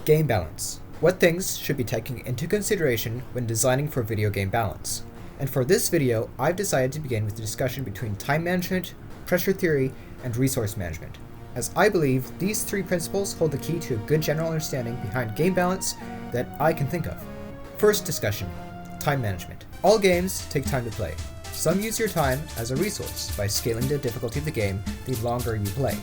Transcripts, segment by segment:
Game balance. What things should be taken into consideration when designing for video game balance? And for this video, I've decided to begin with a discussion between time management, pressure theory, and resource management, as I believe these three principles hold the key to a good general understanding behind game balance that I can think of. First discussion, time management. All games take time to play. Some use your time as a resource by scaling the difficulty of the game the longer you play.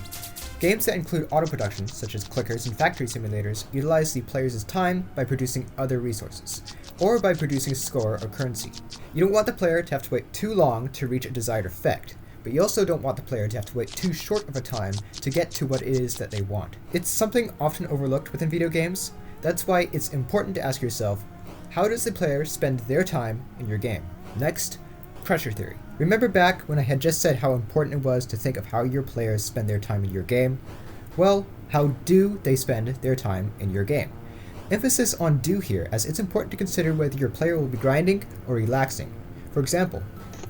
Games that include auto production, such as clickers and factory simulators, utilize the player's time by producing other resources, or by producing score or currency. You don't want the player to have to wait too long to reach a desired effect, but you also don't want the player to have to wait too short of a time to get to what it is that they want. It's something often overlooked within video games. That's why it's important to ask yourself, how does the player spend their time in your game? Next, pressure theory. Remember back when I had just said how important it was to think of how your players spend their time in your game? Well, how do they spend their time in your game? Emphasis on do here, as it's important to consider whether your player will be grinding or relaxing. For example,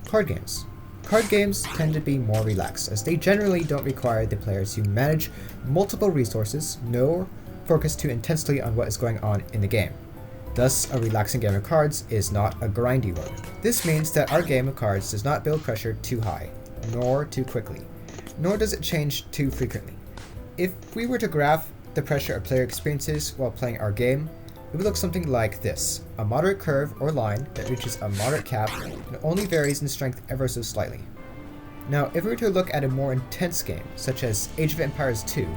card games. Card games tend to be more relaxed, as they generally don't require the players to manage multiple resources nor focus too intensely on what is going on in the game. Thus, a relaxing game of cards is not a grindy one. This means that our game of cards does not build pressure too high, nor too quickly, nor does it change too frequently. If we were to graph the pressure a player experiences while playing our game, it would look something like this: a moderate curve or line that reaches a moderate cap and only varies in strength ever so slightly. Now, if we were to look at a more intense game, such as Age of Empires 2,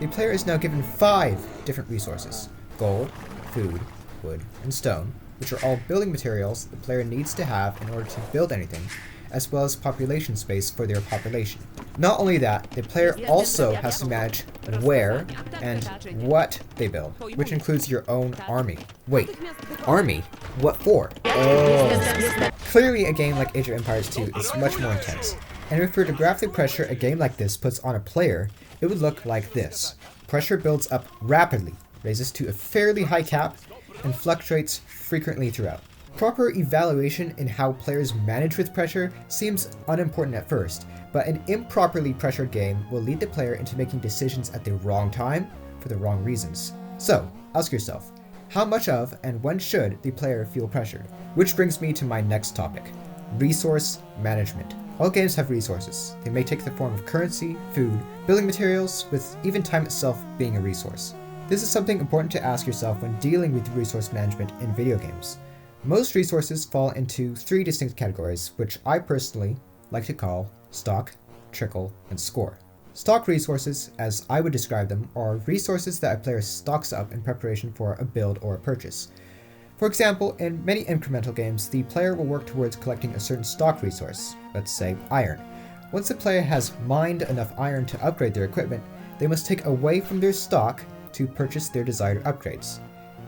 the player is now given 5 different resources: gold, food, wood, and stone, which are all building materials the player needs to have in order to build anything, as well as population space for their population. Not only that, the player also has to manage where and what they build, which includes your own army. Wait, army? What for? Oh. Clearly a game like Age of Empires 2 is much more intense, and if we were to graph the pressure a game like this puts on a player, it would look like this. Pressure builds up rapidly, raises to a fairly high cap, and fluctuates frequently throughout. Proper evaluation in how players manage with pressure seems unimportant at first, but an improperly pressured game will lead the player into making decisions at the wrong time for the wrong reasons. So, ask yourself, how much of and when should the player feel pressured? Which brings me to my next topic, resource management. All games have resources. They may take the form of currency, food, building materials, with even time itself being a resource. This is something important to ask yourself when dealing with resource management in video games. Most resources fall into 3 distinct categories, which I personally like to call stock, trickle, and score. Stock resources, as I would describe them, are resources that a player stocks up in preparation for a build or a purchase. For example, in many incremental games, the player will work towards collecting a certain stock resource, let's say iron. Once the player has mined enough iron to upgrade their equipment, they must take away from their stock to purchase their desired upgrades.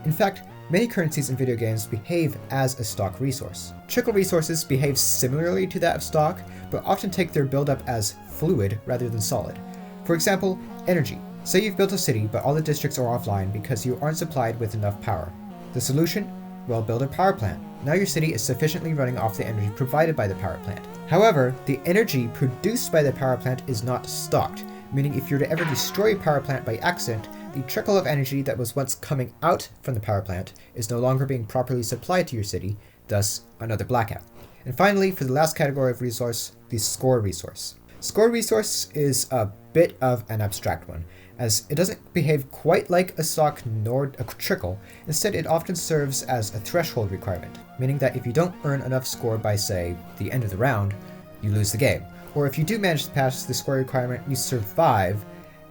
In fact, many currencies in video games behave as a stock resource. Trickle resources behave similarly to that of stock, but often take their buildup as fluid rather than solid. For example, energy. Say you've built a city, but all the districts are offline because you aren't supplied with enough power. The solution? Well, build a power plant. Now your city is sufficiently running off the energy provided by the power plant. However, the energy produced by the power plant is not stocked, meaning if you were to ever destroy a power plant by accident, the trickle of energy that was once coming out from the power plant is no longer being properly supplied to your city, thus another blackout. And finally, for the last category of resource, the score resource. Score resource is a bit of an abstract one, as it doesn't behave quite like a stock nor a trickle. Instead, it often serves as a threshold requirement, meaning that if you don't earn enough score by, say, the end of the round, you lose the game. Or if you do manage to pass the score requirement, you survive,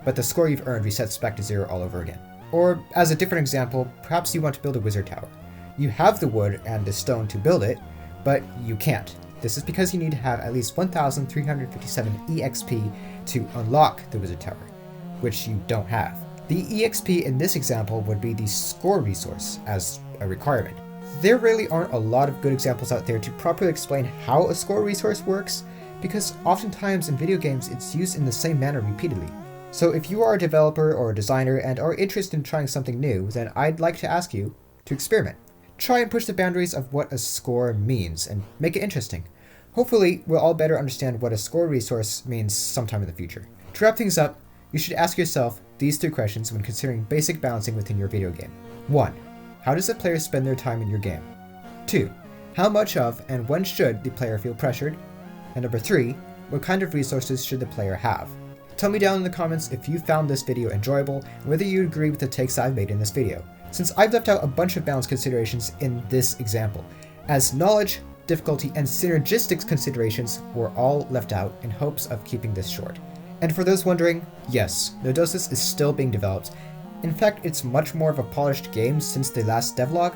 but the score you've earned resets back to 0 all over again. Or, as a different example, perhaps you want to build a wizard tower. You have the wood and the stone to build it, but you can't. This is because you need to have at least 1,357 EXP to unlock the wizard tower, which you don't have. The EXP in this example would be the score resource as a requirement. There really aren't a lot of good examples out there to properly explain how a score resource works, because oftentimes in video games it's used in the same manner repeatedly. So if you are a developer or a designer and are interested in trying something new, then I'd like to ask you to experiment. Try and push the boundaries of what a score means and make it interesting. Hopefully, we'll all better understand what a score resource means sometime in the future. To wrap things up, you should ask yourself these 3 questions when considering basic balancing within your video game. 1. How does the player spend their time in your game? 2. How much of and when should the player feel pressured? And number 3, what kind of resources should the player have? Tell me down in the comments if you found this video enjoyable and whether you agree with the takes I've made in this video, since I've left out a bunch of balance considerations in this example, as knowledge, difficulty, and synergistics considerations were all left out in hopes of keeping this short. And for those wondering, yes, Nodosis is still being developed. In fact, it's much more of a polished game since the last devlog.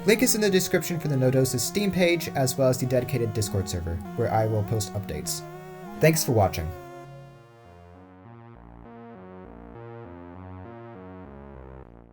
Link is in the description for the Nodosis Steam page, as well as the dedicated Discord server, where I will post updates. Thanks for watching.